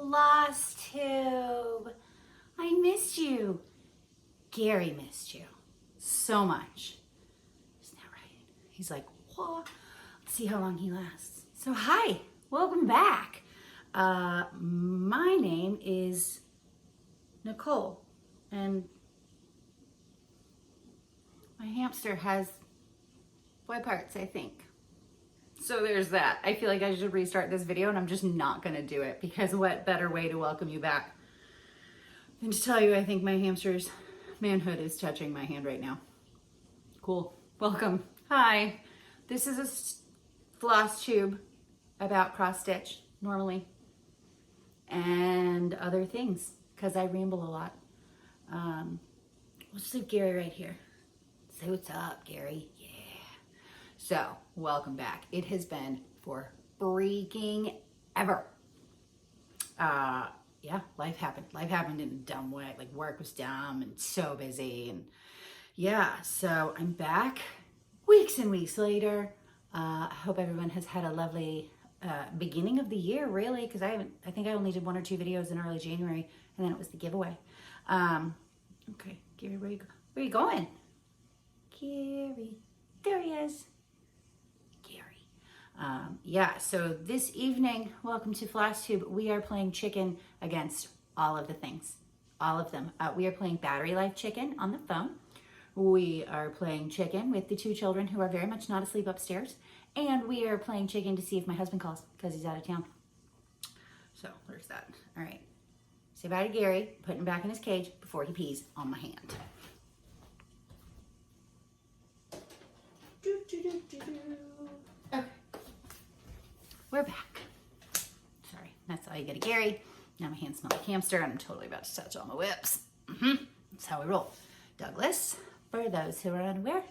Floss tube. I missed you. Gary missed you so much. Isn't that right? He's like, what? Let's see how long he lasts. So hi, welcome back. My name is Nicole, and my hamster has boy parts, I think. So there's that. I feel like I should restart this video, and I'm just not gonna do it because what better way to welcome you back than to tell you I think my hamster's manhood is touching my hand right now. Cool. Welcome. Hi. This is a floss tube about cross stitch normally and other things because I ramble a lot. We'll just leave Gary right here. Say what's up, Gary. Yeah. So, welcome back. It has been for freaking ever. Yeah, life happened. Life happened in a dumb way. Like work was dumb and so busy. And yeah, so I'm back weeks and weeks later. I hope everyone has had a lovely beginning of the year, really, because I think I only did 1 or 2 videos in early January, and then it was the giveaway. Okay, Gary, where you going? Gary, there he is. Gary. Yeah, so this evening, welcome to FlossTube. We are playing chicken against all of the things, all of them. We are playing battery life chicken on the phone. We are playing chicken with the 2 children who are very much not asleep upstairs. And we are playing chicken to see if my husband calls because he's out of town. So there's that. All right. Say bye to Gary, put him back in his cage before he pees on my hand. Okay. We're back. Sorry, that's all you get a Gary. Now my hands smell like hamster and I'm totally about to touch all my whips. That's how we roll. Douglas, for those who are unaware,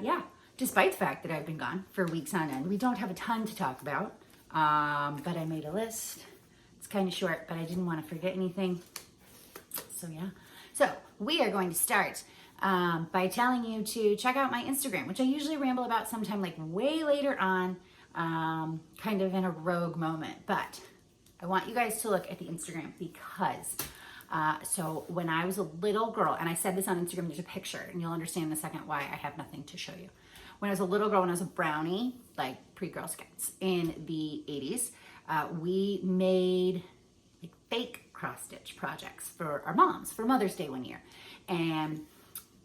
yeah, despite the fact that I've been gone for weeks on end, we don't have a ton to talk about, but I made a list. It's kind of short, but I didn't want to forget anything. So yeah, so we are going to start by telling you to check out my Instagram, which I usually ramble about sometime like way later on, kind of in a rogue moment, but I want you guys to look at the Instagram because so when I was a little girl, and I said this on Instagram, there's a picture, and you'll understand in a second why I have nothing to show you. When I was a little girl, when I was a brownie, like pre-Girl Scouts in the 80s, we made like fake cross-stitch projects for our moms for Mother's Day one year. And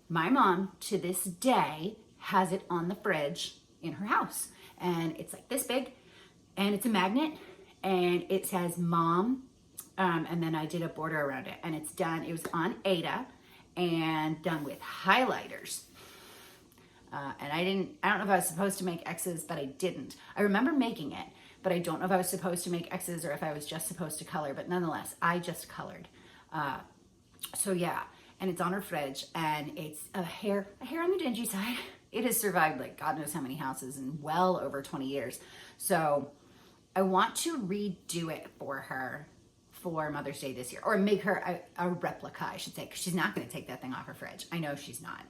my mom, to this day, has it on the fridge in her house. And it's like this big, and it's a magnet, and it says Mom, and then I did a border around it, and it's done. It was on Ada and done with highlighters. And I don't know if I was supposed to make X's, but I didn't. I remember making it, but I don't know if I was supposed to make X's or if I was just supposed to color, but nonetheless, I just colored. So yeah, and it's on her fridge, and it's a hair on the dingy side. It has survived like God knows how many houses in well over 20 years. So I want to redo it for her for Mother's Day this year, or make her a replica, I should say, because she's not going to take that thing off her fridge. I know she's not.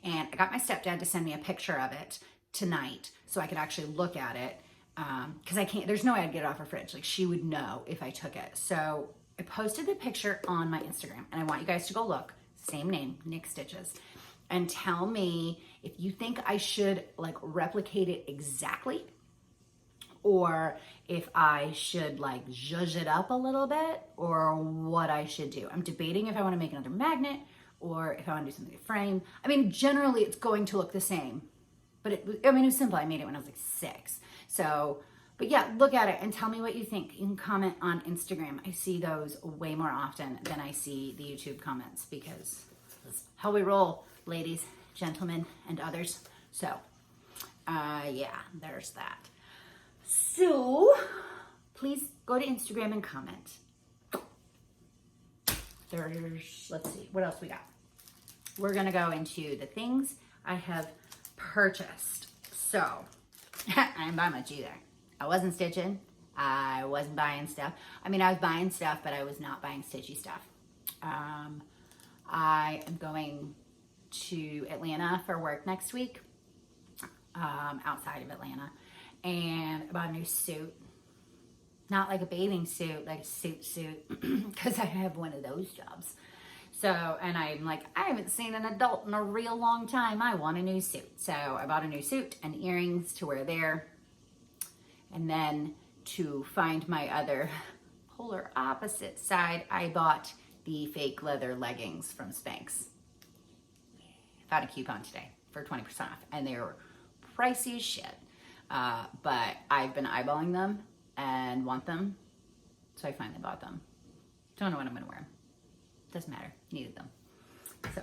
And I got my stepdad to send me a picture of it tonight so I could actually look at it, because I can't, there's no way I'd get it off her fridge. Like, she would know if I took it. So I posted the picture on my Instagram, and I want you guys to go look. Same name, Nick Stitches, and tell me if you think I should like replicate it exactly, or if I should like zhuzh it up a little bit, or what I should do. I'm debating if I want to make another magnet or if I want to do something to frame. I mean, generally it's going to look the same, but it was simple. I made it when I was like 6. So, but yeah, look at it and tell me what you think. You can comment on Instagram. I see those way more often than I see the YouTube comments because that's how we roll, ladies, gentlemen, and others. So, yeah, there's that. So, please go to Instagram and comment. Let's see, what else we got? We're gonna go into the things I have purchased. So, I didn't buy much either. I wasn't stitching. I wasn't buying stuff. I mean, I was buying stuff, but I was not buying stitchy stuff. I am going to Atlanta for work next week, outside of Atlanta, and I bought a new suit. Not like a bathing suit, like a suit, because I have one of those jobs. So, and I'm like, I haven't seen an adult in a real long time. I want a new suit. So I bought a new suit and earrings to wear there. And then to find my other polar opposite side, I bought the fake leather leggings from Spanx. Found a coupon today for 20% off, and they were pricey as shit. But I've been eyeballing them and want them, so I finally bought them. Don't know when I'm gonna wear them. Doesn't matter, needed them. So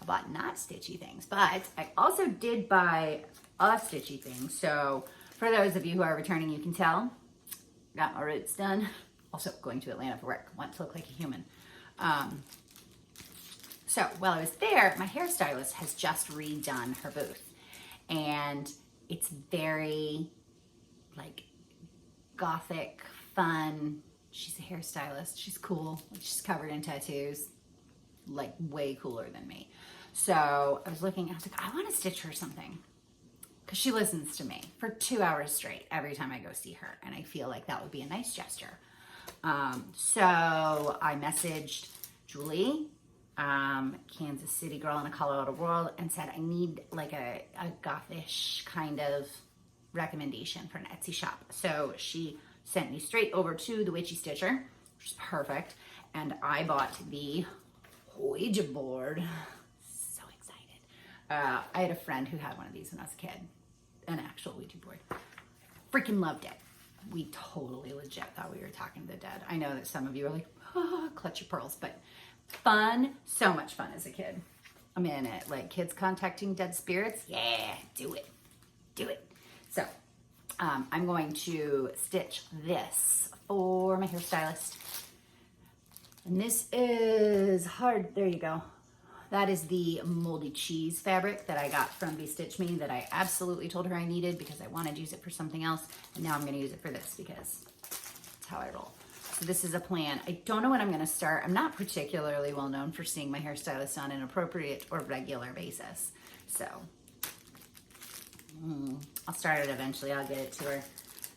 I bought not stitchy things, but I also did buy a stitchy thing. So for those of you who are returning, you can tell, got my roots done. Also going to Atlanta for work, want to look like a human. So while I was there, my hairstylist has just redone her booth, and it's very like gothic, fun. She's a hairstylist. She's cool. She's covered in tattoos, like way cooler than me. So I was looking, I was like, I want to stitch her something, because she listens to me for 2 hours straight every time I go see her, and I feel like that would be a nice gesture. So I messaged Julie, Kansas City girl in a Colorado world, and said I need like a gothish kind of recommendation for an Etsy shop. So she sent me straight over to the Witchy Stitcher, which is perfect. And I bought the Ouija board. So excited. I had a friend who had one of these when I was a kid, an actual Ouija board. Freaking loved it. We totally legit thought we were talking to the dead. I know that some of you are like, oh, clutch your pearls, but fun, so much fun as a kid. I'm in it. Like kids contacting dead spirits. Yeah, do it. Do it. So I'm going to stitch this for my hairstylist. And this is hard. There you go. That is the moldy cheese fabric that I got from Be Stitch Me that I absolutely told her I needed because I wanted to use it for something else. And now I'm going to use it for this because that's how I roll. So this is a plan. I don't know when I'm going to start. I'm not particularly well known for seeing my hairstylist on an appropriate or regular basis. So I'll start it eventually. I'll get it to her.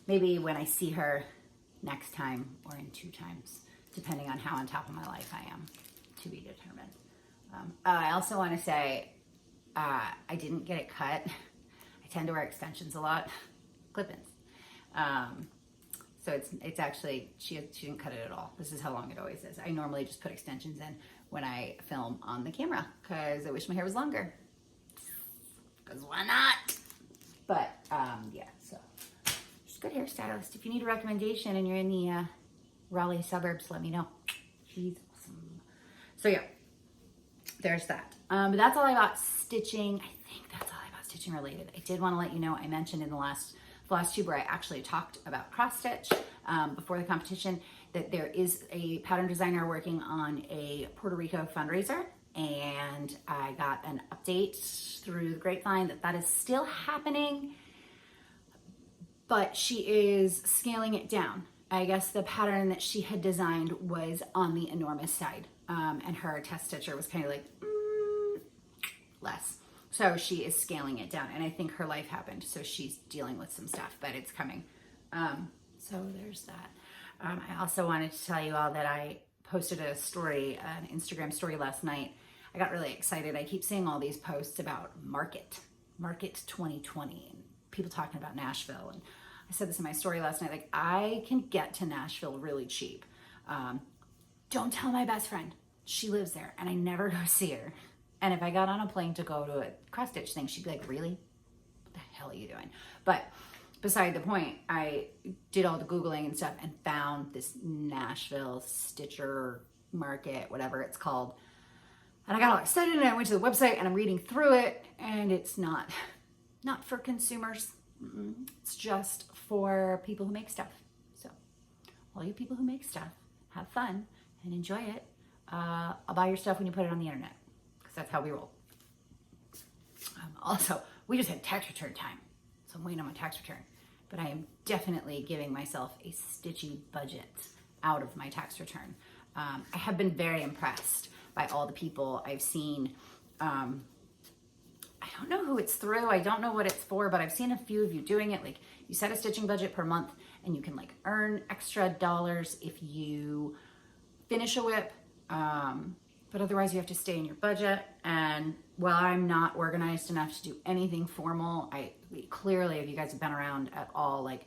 Maybe when I see her next time or in 2 times, depending on how on top of my life I am, to be determined. I also want to say I didn't get it cut. I tend to wear extensions a lot, clip-ins. So it's actually, she didn't cut it at all. This is how long it always is. I normally just put extensions in when I film on the camera because I wish my hair was longer. Because why not? But yeah, so she's a good hairstylist. If you need a recommendation and you're in the Raleigh suburbs, let me know. She's awesome. So yeah, there's that. But that's all I got stitching. I think that's all I got stitching related. I did want to let you know, I mentioned in the last Floss Tube where I actually talked about cross stitch before the competition, that there is a pattern designer working on a Puerto Rico fundraiser. And I got an update through the grapevine that is still happening, but she is scaling it down. I guess the pattern that she had designed was on the enormous side, and her test stitcher was kind of like, less. So she is scaling it down, and I think her life happened, so she's dealing with some stuff, but it's coming. So there's that. I also wanted to tell you all that I posted a story, an Instagram story last night. I got really excited. I keep seeing all these posts about Market 2020, and people talking about Nashville. And I said this in my story last night, like I can get to Nashville really cheap. Don't tell my best friend. She lives there and I never go see her. And if I got on a plane to go to a cross stitch thing, she'd be like, really? What the hell are you doing? But beside the point, I did all the Googling and stuff and found this Nashville Stitcher Market, whatever it's called. And I got all excited and I went to the website and I'm reading through it, and it's not for consumers. It's just for people who make stuff. So all you people who make stuff, have fun and enjoy it. I'll buy your stuff when you put it on the internet, because that's how we roll. Also, we just had tax return time, so I'm waiting on my tax return. But I am definitely giving myself a stitchy budget out of my tax return. I have been very impressed by all the people I've seen. I don't know who it's through. I don't know what it's for, but I've seen a few of you doing it. Like, you set a stitching budget per month and you can like earn extra dollars if you finish a whip. But otherwise you have to stay in your budget. And while I'm not organized enough to do anything formal, clearly, if you guys have been around at all, like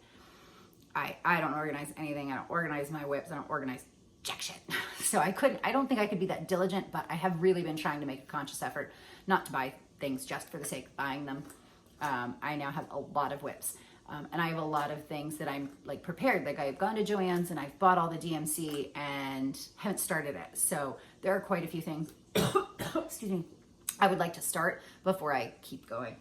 I don't organize anything. I don't organize my whips. I don't organize jack shit. So I don't think I could be that diligent, but I have really been trying to make a conscious effort not to buy things just for the sake of buying them. I now have a lot of whips. And I have a lot of things that I'm like prepared. Like I've gone to Joann's and I've bought all the DMC and haven't started it. So there are quite a few things, excuse me, I would like to start before I keep going.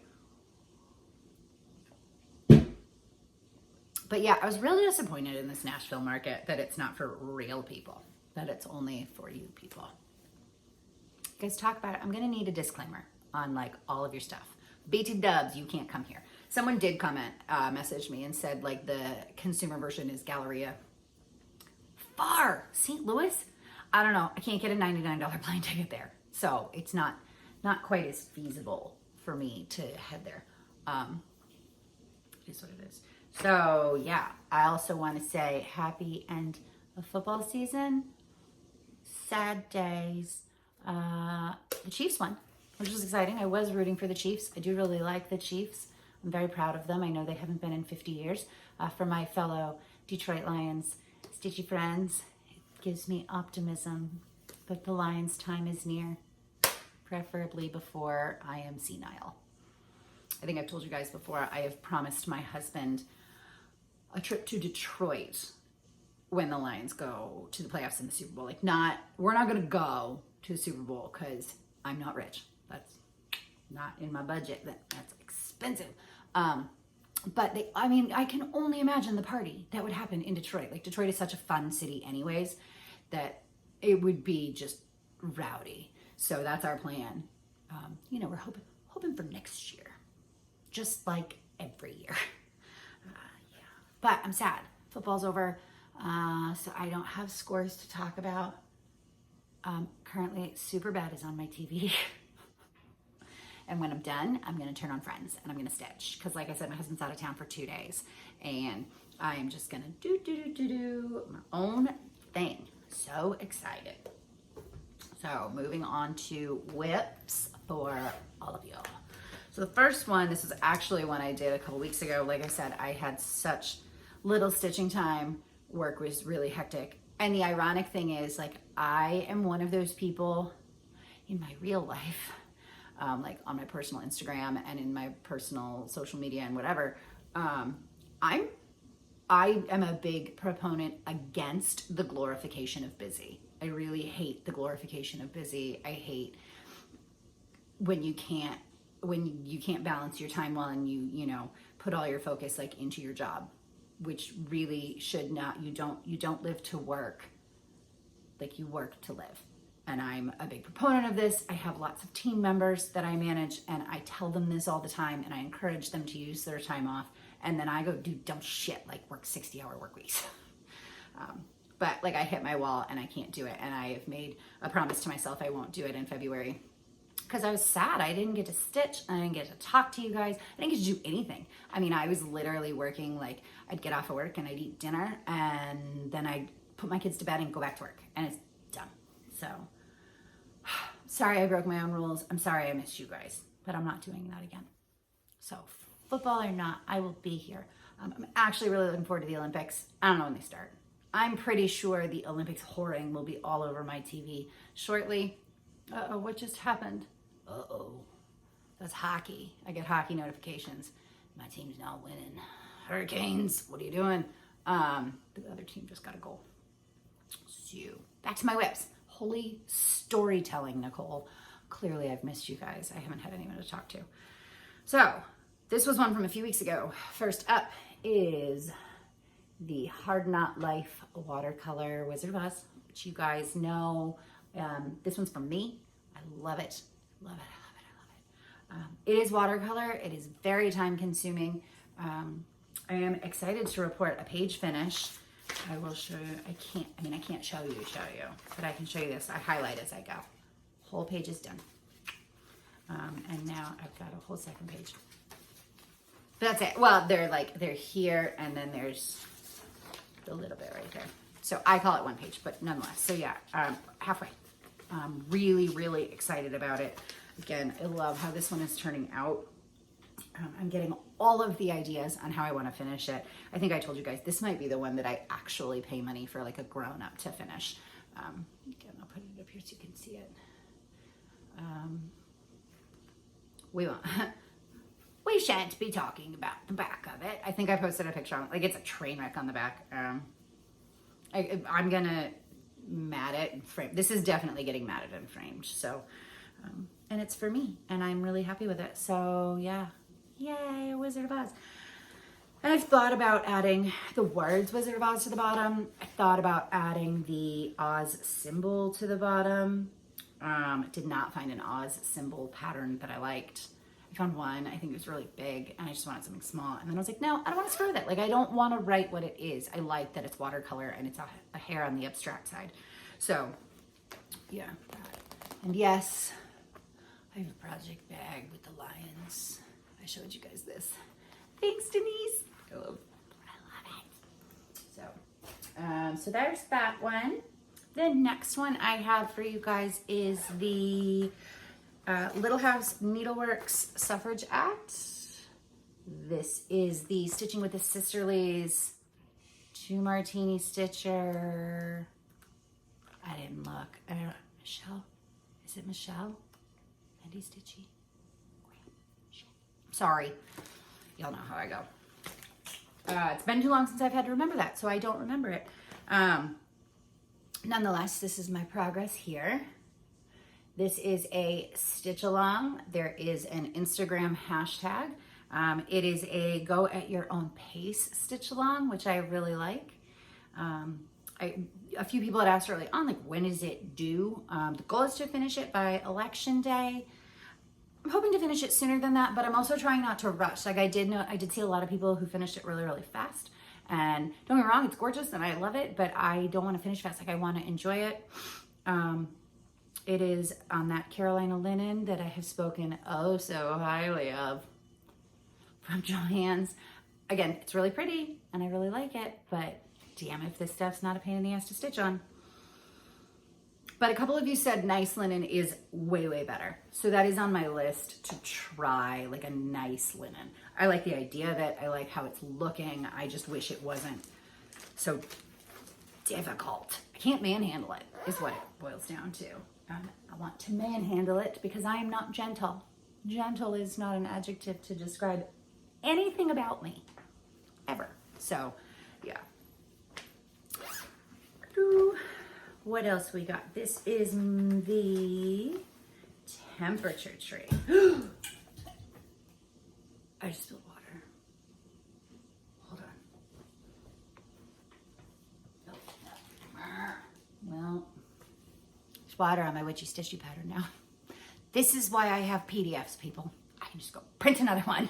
But yeah, I was really disappointed in this Nashville market that it's not for real people, that it's only for you people. You guys talk about it. I'm going to need a disclaimer on like all of your stuff. BT dubs, you can't come here. Someone did comment, message me and said like the consumer version is Galleria. Far, St. Louis? I don't know. I can't get a $99 plane ticket there. So it's not quite as feasible for me to head there. It is what it is. So yeah, I also want to say happy end of football season. Sad days. The Chiefs won, which was exciting. I was rooting for the Chiefs. I do really like the Chiefs. I'm very proud of them. I know they haven't been in 50 years. For my fellow Detroit Lions stitchy friends, it gives me optimism that the Lions' time is near, preferably before I am senile. I think I've told you guys before, I have promised my husband a trip to Detroit when the Lions go to the playoffs in the Super Bowl. We're not going to go to the Super Bowl because I'm not rich. That's not in my budget. That's expensive. But I can only imagine the party that would happen in Detroit. Like Detroit is such a fun city anyways, that it would be just rowdy. So that's our plan. We're hoping for next year, just like every year. Yeah. But I'm sad. Football's over. So I don't have scores to talk about. Currently, Superbad is on my TV. And when I'm done, I'm going to turn on Friends and I'm going to stitch. Because like I said, my husband's out of town for 2 days. And I'm just going to do my own thing. So excited. So moving on to whips for all of y'all. So the first one, this is actually one I did a couple weeks ago. Like I said, I had such little stitching time. Work was really hectic. And the ironic thing is, like, I am one of those people in my real life, like on my personal Instagram and in my personal social media and whatever. I am a big proponent against the glorification of busy. I really hate the glorification of busy. I hate when you can't balance your time well and you put all your focus like into your job, which really should not. You don't live to work. Like, you work to live. And I'm a big proponent of this. I have lots of team members that I manage, and I tell them this all the time, and I encourage them to use their time off. And then I go do dumb shit like work 60-hour work weeks. But like, I hit my wall and I can't do it. And I have made a promise to myself I won't do it in February because I was sad. I didn't get to stitch. I didn't get to talk to you guys. I didn't get to do anything. I mean, I was literally working. Like, I'd get off of work and I'd eat dinner and then I'd put my kids to bed and go back to work, and it's done. So sorry I broke my own rules. I'm sorry I missed you guys, but I'm not doing that again. So football or not, I will be here. I'm actually really looking forward to the Olympics. I don't know when they start. I'm pretty sure the Olympics whoring will be all over my TV shortly. Uh-oh, what just happened? Uh-oh. That's hockey. I get hockey notifications. My team's not winning. Hurricanes, what are you doing? The other team just got a goal. So, back to my whips. Holy storytelling, Nicole. Clearly I've missed you guys. I haven't had anyone to talk to. So, this was one from a few weeks ago. First up is the Hard Knot Life watercolor Wizard of Oz, which you guys know. This one's from me. I love it. Love it. I love it. It is watercolor. It is very time consuming. I am excited to report a page finish. I will show you. I can't show you, but I can show you this. I highlight as I go. Whole page is done. And now I've got a whole second page. But that's it. Well, they're here, and then there's a little bit right there. So I call it one page, but nonetheless. So yeah, halfway. Really, really excited about it. Again, I love how this one is turning out. I'm getting all of the ideas on how I want to finish it. I think I told you guys this might be the one that I actually pay money for like a grown-up to finish. Again, I'll put it up here so you can see it. We won't. We shan't be talking about the back of it. I think I posted a picture on it. Like, it's a train wreck on the back. I'm gonna mat it and frame. This is definitely getting matted and framed. So, and it's for me, and I'm really happy with it. So yeah, yay, Wizard of Oz. And I've thought about adding the words Wizard of Oz to the bottom. I thought about adding the Oz symbol to the bottom. Did not find an Oz symbol pattern that I liked. I found one, I think it was really big, and I just wanted something small. And then I was like, no, I don't want to screw with it. Like, I don't want to write what it is. I like that it's watercolor and it's a hair on the abstract side. So, yeah. And yes, I have a project bag with the lions. I showed you guys this. Thanks, Denise. I love it. So there's that one. The next one I have for you guys is the Little House Needleworks Suffrage Act. This is the Stitching with the Sisterlies 2 Martini Stitcher. I didn't look. I don't know. Michelle? Is it Michelle? Andy Stitchy? Sorry. Y'all know how I go. It's been too long since I've had to remember that, so I don't remember it. Nonetheless, this is my progress here. This is a stitch along. There is an Instagram hashtag. It is a go at your own pace stitch along, which I really like. A few people had asked early on, like, when is it due? The goal is to finish it by election day. I'm hoping to finish it sooner than that, but I'm also trying not to rush. Like, I did see a lot of people who finished it really, really fast. And don't get me wrong, it's gorgeous and I love it, but I don't want to finish fast. Like, I want to enjoy it. It is on that Carolina linen that I have spoken oh so highly of from Joann's. Again, it's really pretty and I really like it, but damn if this stuff's not a pain in the ass to stitch on. But a couple of you said nice linen is way, way better. So that is on my list to try, like a nice linen. I like the idea of it. I like how it's looking. I just wish it wasn't so difficult. I can't manhandle it, is what it boils down to. I want to manhandle it because I am not gentle. Gentle is not an adjective to describe anything about me, ever. So, yeah. What else we got? This is the temperature tree. I just spilled water. Hold on. Oh, well, there's water on my witchy stitchy pattern now. This is why I have PDFs, people. I can just go print another one.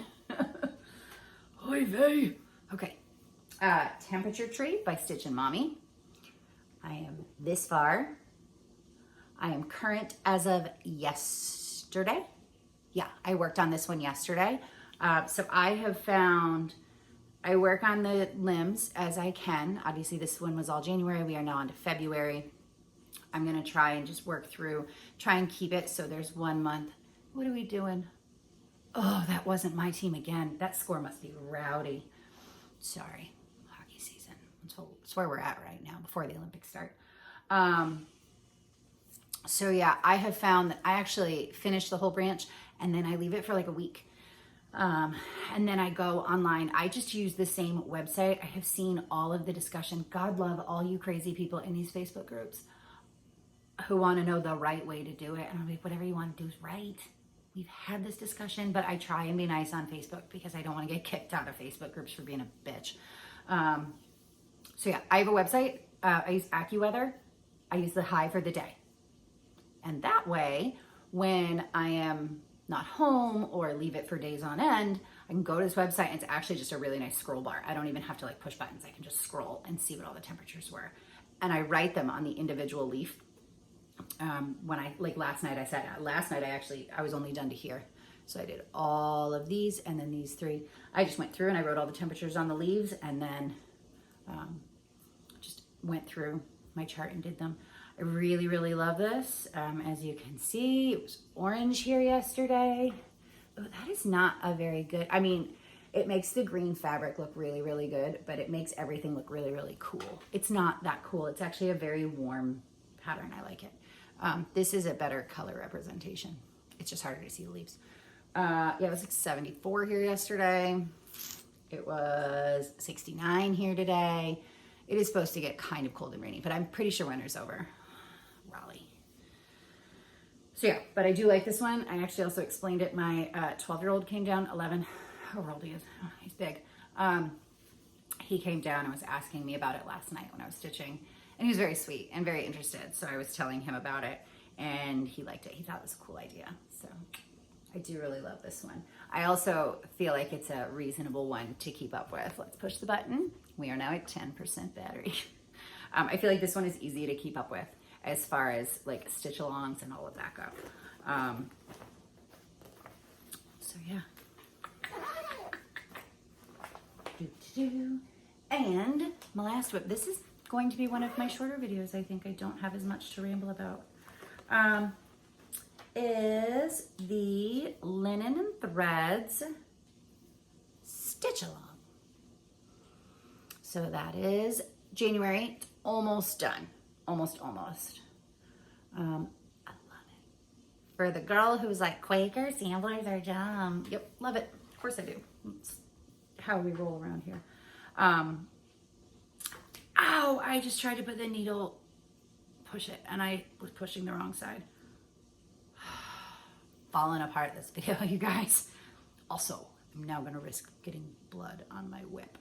Oy vey. Okay. Temperature Tree by Stitch and Mommy. I am this far. I am current as of yesterday. Yeah, I worked on this one yesterday. So I have found, I work on the limbs as I can. Obviously this one was all January. We are now on to February. I'm gonna try and just work through, try and keep it so there's 1 month. What are we doing? Oh, that wasn't my team again. That score must be rowdy. Sorry. Season. That's where we're at right now before the Olympics start. So yeah, I have found that I actually finish the whole branch and then I leave it for like a week. And then I go online. I just use the same website. I have seen all of the discussion. God love all you crazy people in these Facebook groups who want to know the right way to do it. And I'm like, whatever you want to do is right. We've had this discussion, but I try and be nice on Facebook because I don't want to get kicked out of Facebook groups for being a bitch. So yeah, I have a website. I use AccuWeather. I use the high for the day. And that way, when I am not home or leave it for days on end, I can go to this website and it's actually just a really nice scroll bar. I don't even have to like push buttons. I can just scroll and see what all the temperatures were. And I write them on the individual leaf. When I, like last night I was only done to here. So I did all of these and then these 3. I just went through and I wrote all the temperatures on the leaves and then went through my chart and did them. I really, really love this. As you can see, it was orange here yesterday. Oh, that is not a very good, I mean, it makes the green fabric look really, really good, but it makes everything look really, really cool. It's not that cool. It's actually a very warm pattern. I like it. This is a better color representation. It's just harder to see the leaves. Yeah, it was like 74 here yesterday. It was 69 here today. It is supposed to get kind of cold and rainy, but I'm pretty sure winter's over. Raleigh. So yeah, but I do like this one. I actually also explained it. My 12-year-old came down, 11. How old he is? Oh, he's big. He came down and was asking me about it last night when I was stitching. And he was very sweet and very interested. So I was telling him about it and he liked it. He thought it was a cool idea. So I do really love this one. I also feel like it's a reasonable one to keep up with. Let's push the button. We are now at 10% battery. I feel like this one is easy to keep up with as far as like stitch alongs and all of that go. So yeah. And my last whip, this is going to be one of my shorter videos. I think I don't have as much to ramble about. Is the Linen and Threads Stitch Along. So that is January, almost done. Almost. I love it. For the girl who's like, Quaker samplers are dumb. Yep, love it. Of course I do. It's how we roll around here. Ow, I just tried to put the needle, push it, and I was pushing the wrong side. Falling apart this video, you guys. Also, I'm now gonna risk getting blood on my whip.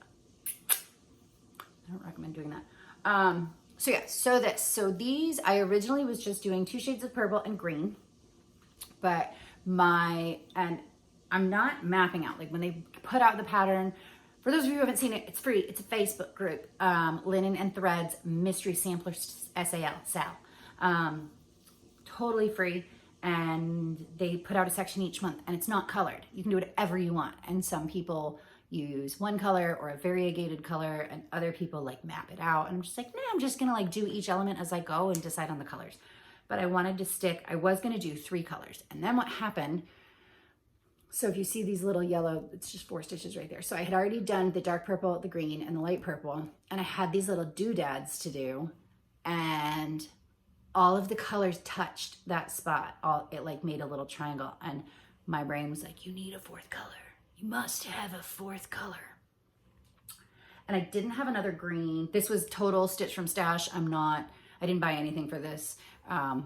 I don't recommend doing that. So yeah, so these, I originally was just doing 2 shades of purple and green, but and I'm not mapping out, like when they put out the pattern, for those of you who haven't seen it, it's free. It's a Facebook group, Linen and Threads Mystery Sampler SAL. Totally free. And they put out a section each month and it's not colored. You can do whatever you want. And some people use one color or a variegated color and other people like map it out. And I'm just like, nah, I'm just gonna like do each element as I go and decide on the colors. But I wanted to stick, I was gonna do 3 colors. And then what happened, so if you see these little yellow, it's just 4 stitches right there. So I had already done the dark purple, the green, and the light purple. And I had these little doodads to do. And all of the colors touched that spot. It like made a little triangle. And my brain was like, you need a 4th color. You must have a 4th color. And I didn't have another green. This was total stitch from stash. I didn't buy anything for this. Oh,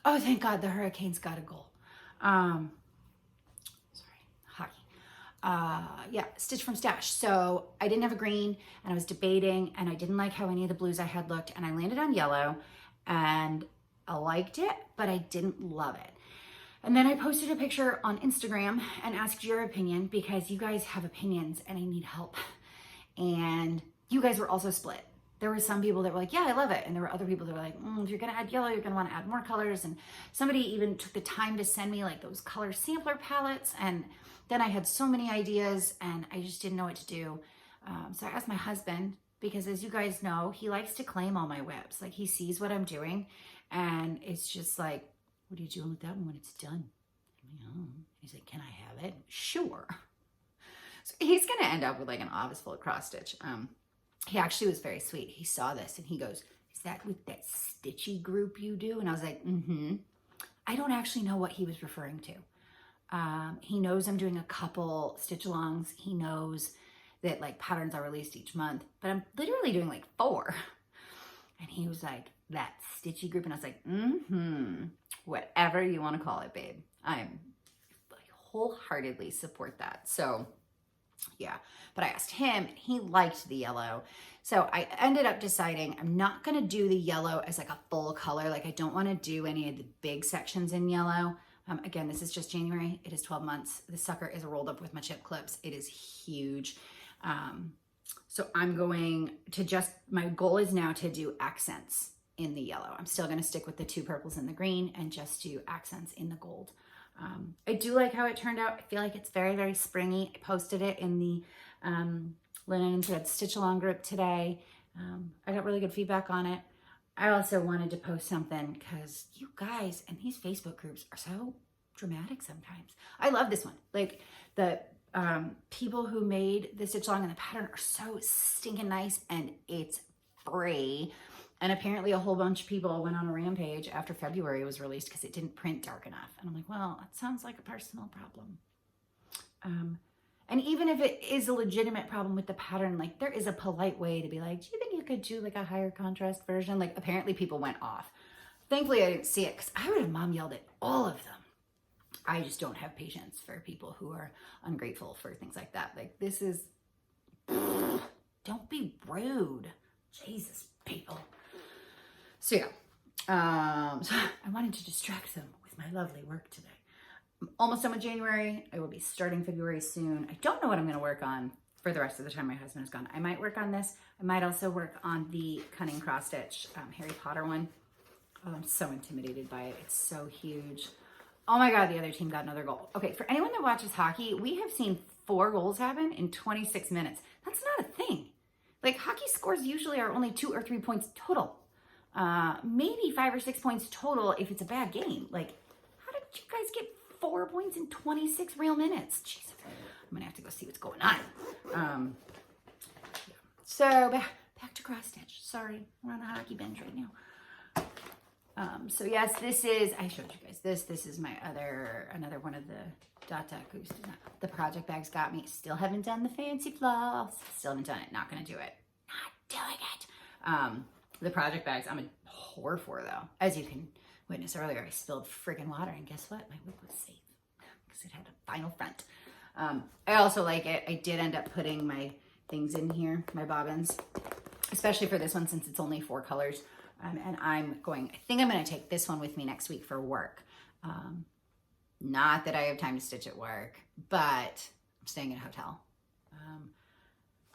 thank God the Hurricanes got a goal. Yeah, stitch from stash. So I didn't have a green and I was debating and I didn't like how any of the blues I had looked and I landed on yellow and I liked it, but I didn't love it. And then I posted a picture on Instagram and asked your opinion because you guys have opinions and I need help. And you guys were also split. There were some people that were like, yeah, I love it. And there were other people that were like, if you're going to add yellow, you're going to want to add more colors. And somebody even took the time to send me like those color sampler palettes. And then I had so many ideas and I just didn't know what to do. So I asked my husband, because as you guys know, he likes to claim all my whips. Like he sees what I'm doing and it's just like, what are you doing with that one when it's done? I'm like, oh. He's like, can I have it? Sure. So he's going to end up with like an office full of cross stitch. He actually was very sweet. He saw this and he goes, is that with that stitchy group you do? And I was like, I don't actually know what he was referring to. He knows I'm doing a couple stitch alongs. He knows that like patterns are released each month, but I'm literally doing like 4. And he was like, that stitchy group. And I was like, whatever you want to call it, babe. I wholeheartedly support that. So yeah, but I asked him, he liked the yellow. So I ended up deciding I'm not going to do the yellow as like a full color. Like I don't want to do any of the big sections in yellow. Again, this is just January. It is 12 months. The sucker is rolled up with my chip clips. It is huge. So I'm going to my goal is now to do accents in the yellow. I'm still going to stick with the 2 purples and the green and just do accents in the gold. I do like how it turned out. I feel like it's very, very springy. I posted it in the Linen and Threads Stitch Along group today. I got really good feedback on it. I also wanted to post something because you guys and these Facebook groups are so dramatic sometimes. I love this one. Like the people who made the stitch along and the pattern are so stinking nice, and it's free. And apparently a whole bunch of people went on a rampage after February was released because it didn't print dark enough. And I'm like, well, that sounds like a personal problem. And even if it is a legitimate problem with the pattern, like there is a polite way to be like, do you think you could do like a higher contrast version? Like apparently people went off. Thankfully I didn't see it because I would have mom yelled at all of them. I just don't have patience for people who are ungrateful for things like that. Like this is, don't be rude. Jesus, people. So yeah, so I wanted to distract them with my lovely work today. I'm almost done with January. I will be starting February soon. I don't know what I'm going to work on for the rest of the time my husband is gone. I might work on this. I might also work on the Cunning Cross Stitch Harry Potter one. Oh, I'm so intimidated by it. It's so huge. Oh my God, the other team got another goal. Okay, for anyone that watches hockey, we have seen 4 goals happen in 26 minutes. That's not a thing. Like hockey scores usually are only 2 or 3 points total. Maybe 5 or 6 points total if it's a bad game. Like, how did you guys get 4 points in 26 real minutes? Jesus, I'm gonna have to go see what's going on. So back to cross stitch. Sorry, we're on the hockey bench right now. So yes, this is, I showed you guys this. This is my another one of the the project bags got me. Still haven't done the fancy floss. Still haven't done it. Not gonna do it. Not doing it. The project bags, I'm a whore for though. As you can witness earlier, I spilled friggin' water, and guess what? My whip was safe because it had a vinyl front. I also like it. I did end up putting my things in here, my bobbins, especially for this one since it's only 4 colors. And I think I'm going to take this one with me next week for work. Not that I have time to stitch at work, but I'm staying in a hotel.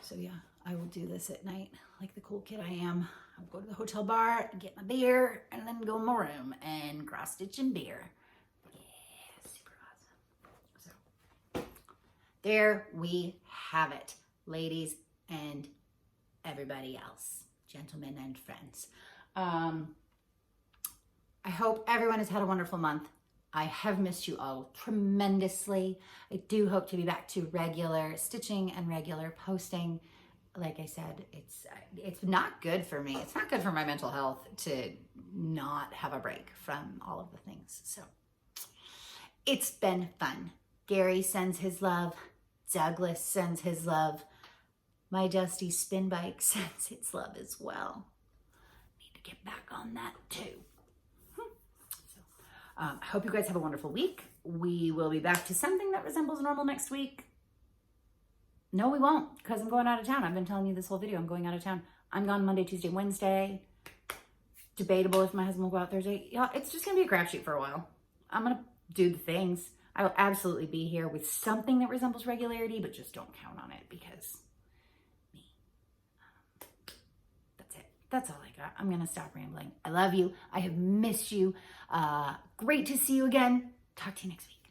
So yeah, I will do this at night like the cool kid I am. I'll go to the hotel bar, get my beer, and then go in my room and cross stitch and beer. Yeah, super awesome. So there we have it, ladies and everybody else, gentlemen and friends. I hope everyone has had a wonderful month. I have missed you all tremendously. I do hope to be back to regular stitching and regular posting. Like I said, it's not good for me. It's not good for my mental health to not have a break from all of the things. So it's been fun. Gary sends his love. Douglas sends his love. My dusty spin bike sends its love as well. Need to get back on that too. I hope you guys have a wonderful week. We will be back to something that resembles normal next week. No, we won't, because I'm going out of town. I've been telling you this whole video. I'm going out of town. I'm gone Monday, Tuesday, Wednesday. Debatable if my husband will go out Thursday. Yeah, it's just going to be a crapshoot for a while. I'm going to do the things. I will absolutely be here with something that resembles regularity, but just don't count on it because me. That's it. That's all I got. I'm going to stop rambling. I love you. I have missed you. Great to see you again. Talk to you next week.